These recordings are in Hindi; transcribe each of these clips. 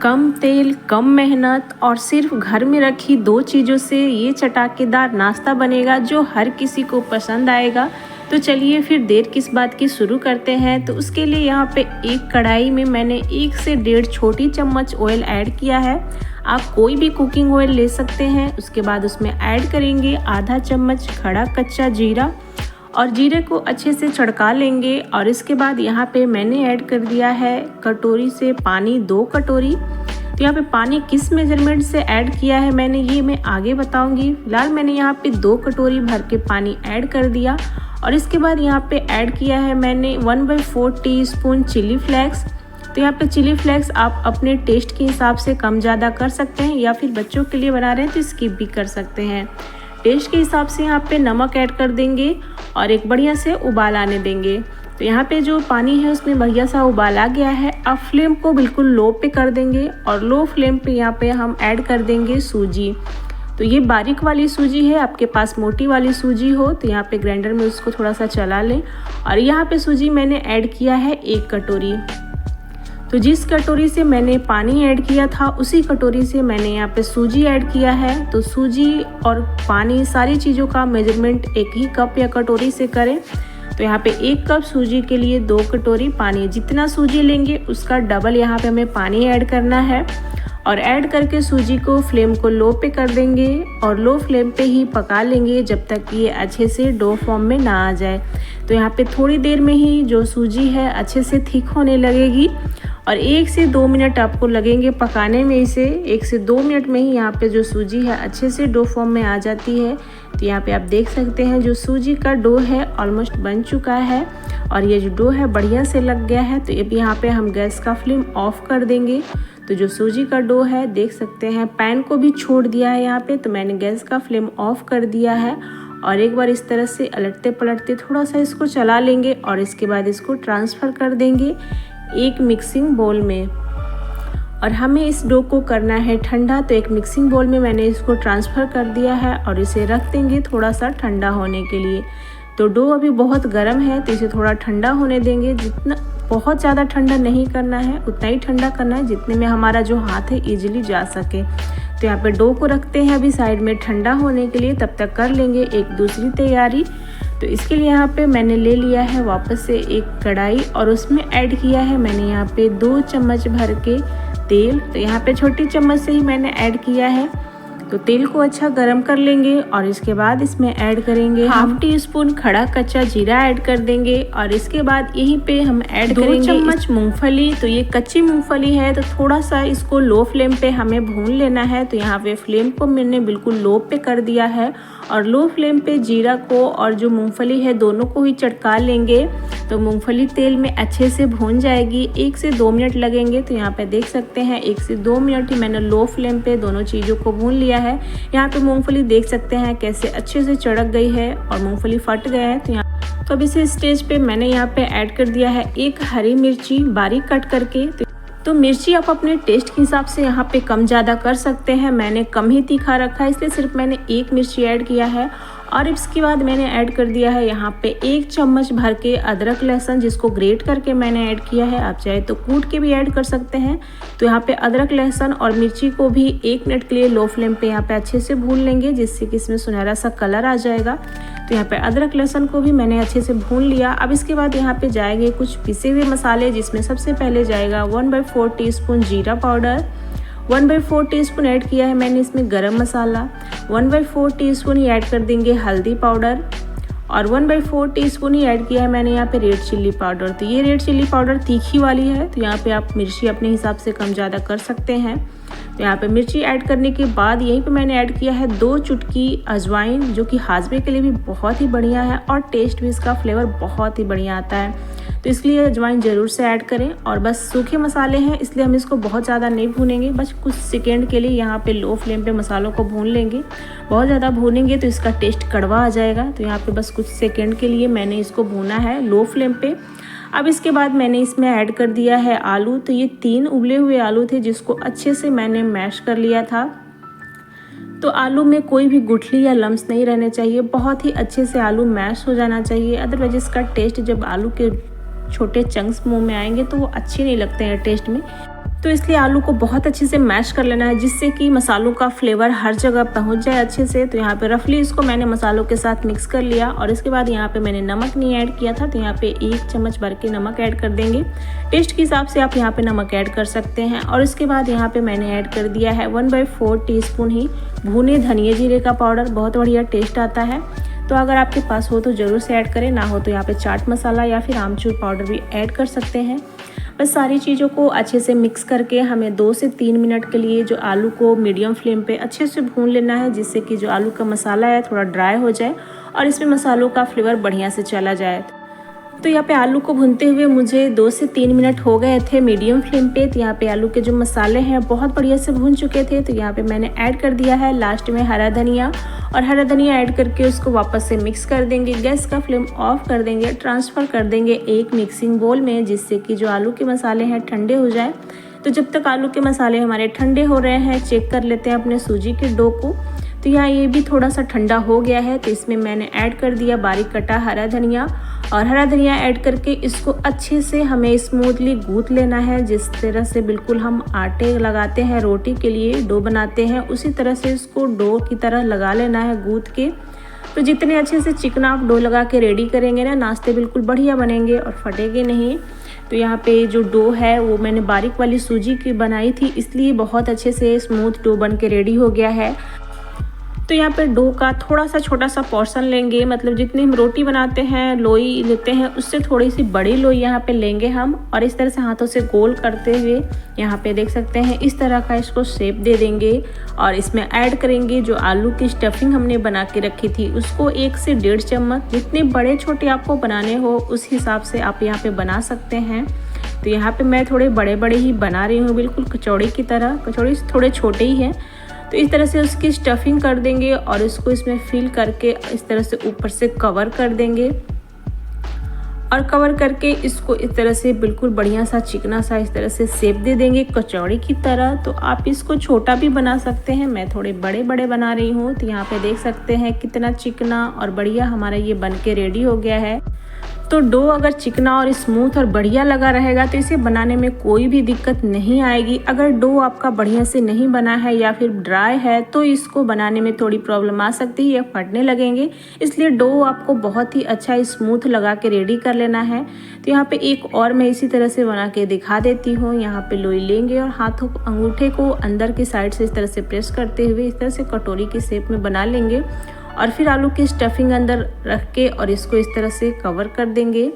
कम तेल, कम मेहनत और सिर्फ घर में रखी 2 चीज़ों से ये चटाकेदार नाश्ता बनेगा जो हर किसी को पसंद आएगा। तो चलिए फिर देर किस बात की, शुरू करते हैं। तो उसके लिए यहाँ पे एक कढ़ाई में मैंने 1 से 1.5 छोटी चम्मच ऑयल ऐड किया है। आप कोई भी कुकिंग ऑयल ले सकते हैं। उसके बाद उसमें ऐड करेंगे आधा चम्मच खड़ा कच्चा जीरा और जीरे को अच्छे से छड़का लेंगे। और इसके बाद यहाँ पे मैंने ऐड कर दिया है कटोरी से पानी, 2 कटोरी। तो यहाँ पे पानी किस मेजरमेंट से ऐड किया है मैंने, ये मैं आगे बताऊंगी। फिलहाल मैंने यहाँ पे 2 कटोरी भर के पानी ऐड कर दिया। और इसके बाद यहाँ पे ऐड किया है मैंने 1/4 टीस्पून चिली फ्लेक्स। तो यहाँ पे चिली फ्लेक्स आप अपने टेस्ट के हिसाब से कम ज़्यादा कर सकते हैं, या फिर बच्चों के लिए बना रहे हैं तो स्किप भी कर सकते हैं। टेस्ट के हिसाब से यहाँ पे नमक ऐड कर देंगे और एक बढ़िया से उबाल आने देंगे। तो यहाँ पे जो पानी है उसमें बढ़िया सा उबाल आ गया है। अब फ्लेम को बिल्कुल लो पे कर देंगे और लो फ्लेम पे यहाँ पे हम ऐड कर देंगे सूजी। तो ये बारीक वाली सूजी है, आपके पास मोटी वाली सूजी हो तो यहाँ पे ग्राइंडर में उसको थोड़ा सा चला लें। और यहाँ पे सूजी मैंने ऐड किया है 1 कटोरी। तो जिस कटोरी से मैंने पानी ऐड किया था उसी कटोरी से मैंने यहाँ पे सूजी ऐड किया है। तो सूजी और पानी सारी चीज़ों का मेजरमेंट एक ही कप या कटोरी से करें। तो यहाँ पे 1 कप सूजी के लिए 2 कटोरी पानी, जितना सूजी लेंगे उसका डबल यहाँ पे हमें पानी ऐड करना है। और ऐड करके सूजी को फ्लेम को लो पे कर देंगे और लो फ्लेम पे ही पका लेंगे जब तक ये अच्छे से डो फॉर्म में ना आ जाए। तो यहाँ पे थोड़ी देर में ही जो सूजी है अच्छे से थिक होने लगेगी और 1 से 2 मिनट आपको लगेंगे पकाने में। इसे 1 से 2 मिनट में ही यहाँ पे जो सूजी है अच्छे से डो फॉर्म में आ जाती है। तो यहाँ पे आप देख सकते हैं जो सूजी का डो है ऑलमोस्ट बन चुका है और ये जो डो है बढ़िया से लग गया है। तो अब यहाँ पे हम गैस का फ्लेम ऑफ कर देंगे। तो जो सूजी का डो है देख सकते हैं पैन को भी छोड़ दिया है यहाँ पे। तो मैंने गैस का फ्लेम ऑफ कर दिया है और एक बार इस तरह से अलटते पलटते थोड़ा सा इसको चला लेंगे और इसके बाद इसको ट्रांसफ़र कर देंगे एक मिक्सिंग बोल में। और हमें इस डो को करना है ठंडा। तो एक मिक्सिंग बोल में मैंने इसको ट्रांसफ़र कर दिया है और इसे रख देंगे थोड़ा सा ठंडा होने के लिए। तो डो अभी बहुत गर्म है तो इसे थोड़ा ठंडा होने देंगे। जितना बहुत ज़्यादा ठंडा नहीं करना है, उतना ही ठंडा करना है जितने में हमारा जो हाथ है ईजिली जा सके। तो यहाँ पे डो को रखते हैं अभी साइड में ठंडा होने के लिए, तब तक कर लेंगे एक दूसरी तैयारी। तो इसके लिए यहाँ पे मैंने ले लिया है वापस से एक कढ़ाई और उसमें ऐड किया है मैंने यहाँ पे 2 चम्मच भर के तेल। तो यहाँ पे छोटी चम्मच से ही मैंने ऐड किया है। तो तेल को अच्छा गरम कर लेंगे और इसके बाद इसमें ऐड करेंगे 1/2 टीस्पून खड़ा कच्चा जीरा ऐड कर देंगे। और इसके बाद यहीं पे हम ऐड करेंगे 2 चम्मच मूंगफली। तो ये कच्ची मूंगफली है तो थोड़ा सा इसको लो फ्लेम पे हमें भून लेना है। तो यहाँ पे फ्लेम को मैंने बिल्कुल लो पे कर दिया है और लो फ्लेम पे जीरा को और जो मूंगफली है दोनों को ही चटका लेंगे। तो मूंगफली तेल में अच्छे से भून जाएगी, 1 से 2 मिनट लगेंगे। तो यहाँ पे देख सकते हैं 1 से 2 मिनट ही मैंने लो फ्लेम पे दोनों चीज़ों को भून लिया है। यहाँ पे मूंगफली देख सकते हैं कैसे अच्छे से चढ़क गई है और मूंगफली फट गया है। तो अब इस स्टेज पे मैंने यहाँ पे ऐड कर दिया है 1 हरी मिर्ची बारीक कट करके। तो मिर्ची आप अपने टेस्ट के हिसाब से यहाँ पे कम ज़्यादा कर सकते हैं। मैंने कम ही तीखा रखा है इसलिए सिर्फ मैंने 1 मिर्ची ऐड किया है। और इसके बाद मैंने ऐड कर दिया है यहाँ पे 1 चम्मच भर के अदरक लहसुन, जिसको ग्रेट करके मैंने ऐड किया है। आप चाहे तो कूट के भी ऐड कर सकते हैं। तो यहाँ पे अदरक लहसुन और मिर्ची को भी 1 मिनट के लिए लो फ्लेम पे यहाँ पे अच्छे से भून लेंगे, जिससे कि इसमें सुनहरा सा कलर आ जाएगा। तो यहाँ पे अदरक लहसुन को भी मैंने अच्छे से भून लिया। अब इसके बाद यहाँ पे जाएंगे कुछ पिसे हुए मसाले, जिसमें सबसे पहले जाएगा 1/4 टीस्पून जीरा पाउडर, 1/4 टीस्पून ऐड किया है मैंने इसमें गरम मसाला, 1/4 टीस्पून ही ऐड कर देंगे हल्दी पाउडर और 1/4 टीस्पून ही ऐड किया है मैंने यहाँ पे रेड चिल्ली पाउडर। तो ये रेड चिल्ली पाउडर तीखी वाली है, तो यहाँ पे आप मिर्ची अपने हिसाब से कम ज़्यादा कर सकते हैं। तो यहाँ पे मिर्ची ऐड करने के बाद यहीं पे मैंने ऐड किया है 2 चुटकी अजवाइन, जो कि हाजमे के लिए भी बहुत ही बढ़िया है और टेस्ट भी इसका फ्लेवर बहुत ही बढ़िया आता है। तो इसलिए अजवाइन ज़रूर से ऐड करें। और बस सूखे मसाले हैं इसलिए हम इसको बहुत ज़्यादा नहीं भूनेंगे, बस कुछ सेकेंड के लिए यहाँ पे लो फ्लेम पे मसालों को भून लेंगे। बहुत ज़्यादा भूनेंगे तो इसका टेस्ट कड़वा आ जाएगा। तो यहाँ पे बस कुछ सेकेंड के लिए मैंने इसको भूना है लो फ्लेम पे। अब इसके बाद मैंने इसमें ऐड कर दिया है आलू। तो ये 3 उबले हुए आलू थे जिसको अच्छे से मैंने मैश कर लिया था। तो आलू में कोई भी गुठली या लम्स नहीं रहने चाहिए, बहुत ही अच्छे से आलू मैश हो जाना चाहिए। अदरवाइज इसका टेस्ट जब आलू के छोटे चंक्स मुंह में आएंगे तो वो अच्छे नहीं लगते हैं टेस्ट में। तो इसलिए आलू को बहुत अच्छे से मैश कर लेना है जिससे कि मसालों का फ्लेवर हर जगह पहुंच जाए अच्छे से। तो यहाँ पे रफली इसको मैंने मसालों के साथ मिक्स कर लिया और इसके बाद यहाँ पे मैंने नमक नहीं ऐड किया था, तो यहाँ पे 1 चम्मच भर के नमक ऐड कर देंगे। टेस्ट के हिसाब से आप यहाँ पे नमक ऐड कर सकते हैं। और इसके बाद यहाँ पे मैंने ऐड कर दिया है 1/4 टीस्पून ही भुने धनिया जीरे का पाउडर, बहुत बढ़िया टेस्ट आता है। तो अगर आपके पास हो तो ज़रूर से ऐड करें, ना हो तो यहाँ पे चाट मसाला या फिर आमचूर पाउडर भी ऐड कर सकते हैं। बस सारी चीज़ों को अच्छे से मिक्स करके हमें 2 से 3 मिनट के लिए जो आलू को मीडियम फ्लेम पे अच्छे से भून लेना है, जिससे कि जो आलू का मसाला है थोड़ा ड्राई हो जाए और इसमें मसालों का फ्लेवर बढ़िया से चला जाए। तो यहाँ पे आलू को भूनते हुए मुझे 2 से 3 मिनट हो गए थे मीडियम फ्लेम पे। तो यहाँ पे आलू के जो मसाले हैं बहुत बढ़िया से भून चुके थे। तो यहाँ पे मैंने ऐड कर दिया है लास्ट में हरा धनिया, और हरा धनिया ऐड करके उसको वापस से मिक्स कर देंगे। गैस का फ्लेम ऑफ कर देंगे, ट्रांसफ़र कर देंगे एक मिक्सिंग बोल में, जिससे कि जो आलू के मसाले हैं ठंडे हो जाए। तो जब तक आलू के मसाले हमारे ठंडे हो रहे हैं, चेक कर लेते हैं अपने सूजी के डो को। तो यहाँ ये भी थोड़ा सा ठंडा हो गया है, तो इसमें मैंने ऐड कर दिया बारीक कटा हरा धनिया, और हरा धनिया ऐड करके इसको अच्छे से हमें स्मूथली गूँथ लेना है। जिस तरह से बिल्कुल हम आटे लगाते हैं रोटी के लिए, डो बनाते हैं, उसी तरह से इसको डो की तरह लगा लेना है गूँथ के। तो जितने अच्छे से चिकना आप डो लगा के रेडी करेंगे ना, नाश्ते बिल्कुल बढ़िया बनेंगे और फटेंगे नहीं। तो यहाँ पे जो डो है वो मैंने बारीक वाली सूजी की बनाई थी, इसलिए बहुत अच्छे से स्मूथ डो बन के रेडी हो गया है। तो यहाँ पे डो का थोड़ा सा छोटा सा पोर्शन लेंगे, मतलब जितनी हम रोटी बनाते हैं लोई लेते हैं उससे थोड़ी सी बड़ी लोई यहाँ पे लेंगे हम, और इस तरह से हाथों से गोल करते हुए यहाँ पे देख सकते हैं इस तरह का इसको शेप दे देंगे। और इसमें ऐड करेंगे जो आलू की स्टफिंग हमने बना के रखी थी उसको 1 से 1.5 चम्मच, जितने बड़े छोटे आपको बनाने हो उस हिसाब से आप यहाँ पे बना सकते हैं। तो यहाँ पे मैं थोड़े बड़े बड़े ही बना रही हूँ, बिल्कुल कचौड़ी की तरह। कचौड़ी थोड़े छोटे ही हैं। तो इस तरह से उसकी स्टफिंग कर देंगे और इसको इसमें फिल करके इस तरह से ऊपर से कवर कर देंगे, और कवर करके इसको इस तरह से बिल्कुल बढ़िया सा चिकना सा इस तरह से शेप दे देंगे कचौड़ी की तरह। तो आप इसको छोटा भी बना सकते हैं, मैं थोड़े बड़े बड़े बना रही हूँ। तो यहाँ पे देख सकते हैं कितना चिकना और बढ़िया हमारा ये बन के रेडी हो गया है। तो डो अगर चिकना और स्मूथ और बढ़िया लगा रहेगा तो इसे बनाने में कोई भी दिक्कत नहीं आएगी। अगर डो आपका बढ़िया से नहीं बना है या फिर ड्राई है तो इसको बनाने में थोड़ी प्रॉब्लम आ सकती है या फटने लगेंगे। इसलिए डो आपको बहुत ही अच्छा स्मूथ लगा के रेडी कर लेना है। तो यहाँ पे एक और मैं इसी तरह से बना के दिखा देती हूँ। यहाँ पे लोई लेंगे और हाथों अंगूठे को अंदर की साइड से इस तरह से प्रेस करते हुए इस तरह से कटोरी की शेप में बना लेंगे, और फिर आलू की स्टफिंग अंदर रख के और इसको इस तरह से कवर कर देंगे।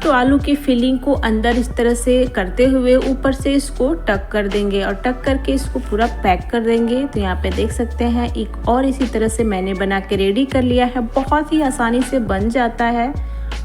तो आलू की फिलिंग को अंदर इस तरह से करते हुए ऊपर से इसको टक कर देंगे और टक करके इसको पूरा पैक कर देंगे। तो यहाँ पे देख सकते हैं एक और इसी तरह से मैंने बना के रेडी कर लिया है। बहुत ही आसानी से बन जाता है,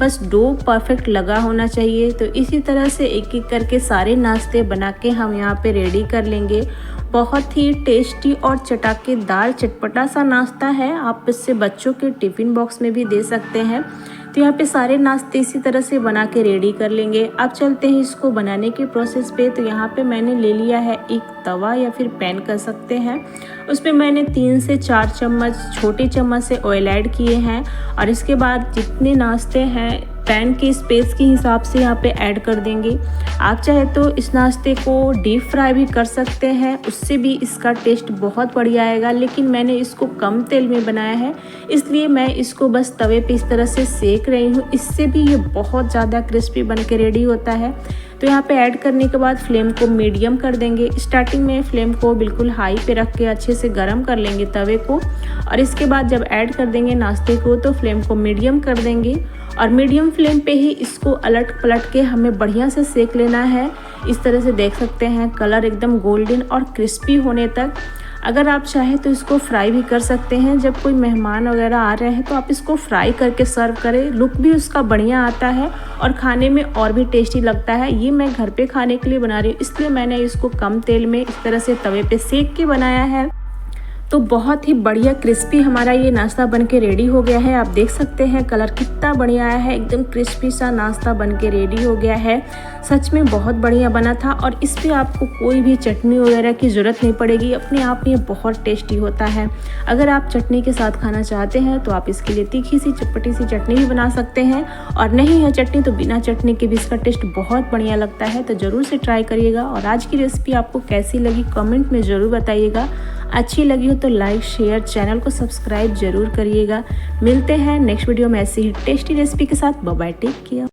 बस डो परफेक्ट लगा होना चाहिए। तो इसी तरह से एक एक करके सारे नाश्ते बना के हम यहाँ पे रेडी कर लेंगे। बहुत ही टेस्टी और चटाकेदार चटपटा सा नाश्ता है, आप इससे बच्चों के टिफ़िन बॉक्स में भी दे सकते हैं। तो यहाँ पे सारे नाश्ते इसी तरह से बना के रेडी कर लेंगे। अब चलते हैं इसको बनाने के प्रोसेस पे। तो यहाँ पे मैंने ले लिया है एक तवा या फिर पैन कर सकते हैं, उसमें मैंने 3 से 4 चम्मच छोटे चम्मच से ऑयल ऐड किए हैं, और इसके बाद जितने नाश्ते हैं पैन के स्पेस के हिसाब से यहाँ पे ऐड कर देंगे। आप चाहे तो इस नाश्ते को डीप फ्राई भी कर सकते हैं, उससे भी इसका टेस्ट बहुत बढ़िया आएगा, लेकिन मैंने इसको कम तेल में बनाया है इसलिए मैं इसको बस तवे पे इस तरह से सेक रही हूँ। इससे भी ये बहुत ज़्यादा क्रिस्पी बन के रेडी होता है। तो यहाँ पे ऐड करने के बाद फ्लेम को मीडियम कर देंगे। स्टार्टिंग में फ्लेम को बिल्कुल हाई पे रख के अच्छे से गर्म कर लेंगे तवे को, और इसके बाद जब ऐड कर देंगे नाश्ते को तो फ्लेम को मीडियम कर देंगे, और मीडियम फ्लेम पे ही इसको अलट पलट के हमें बढ़िया से सेक लेना है। इस तरह से देख सकते हैं कलर एकदम गोल्डन और क्रिस्पी होने तक। अगर आप चाहें तो इसको फ्राई भी कर सकते हैं, जब कोई मेहमान वगैरह आ रहे हैं तो आप इसको फ्राई करके सर्व करें, लुक भी उसका बढ़िया आता है और खाने में और भी टेस्टी लगता है। ये मैं घर पे खाने के लिए बना रही हूँ, इसलिए मैंने इसको कम तेल में इस तरह से तवे पे सेक के बनाया है। तो बहुत ही बढ़िया क्रिस्पी हमारा ये नाश्ता बनके रेडी हो गया है। आप देख सकते हैं कलर कितना बढ़िया आया है, एकदम क्रिस्पी सा नाश्ता बनके रेडी हो गया है। सच में बहुत बढ़िया बना था और इस पे आपको कोई भी चटनी वगैरह की ज़रूरत नहीं पड़ेगी, अपने आप में ये बहुत टेस्टी होता है। अगर आप चटनी के साथ खाना चाहते हैं तो आप इसके लिए तीखी सी चटपटी सी चटनी भी बना सकते हैं, और नहीं है चटनी तो बिना चटनी के भी इसका टेस्ट बहुत बढ़िया लगता है। तो ज़रूर से ट्राई करिएगा। और आज की रेसिपी आपको कैसी लगी कमेंट में ज़रूर बताइएगा। अच्छी लगी हो तो लाइक शेयर, चैनल को सब्सक्राइब जरूर करिएगा। मिलते हैं नेक्स्ट वीडियो में ऐसी ही टेस्टी रेसिपी के साथ। Bye bye, take care.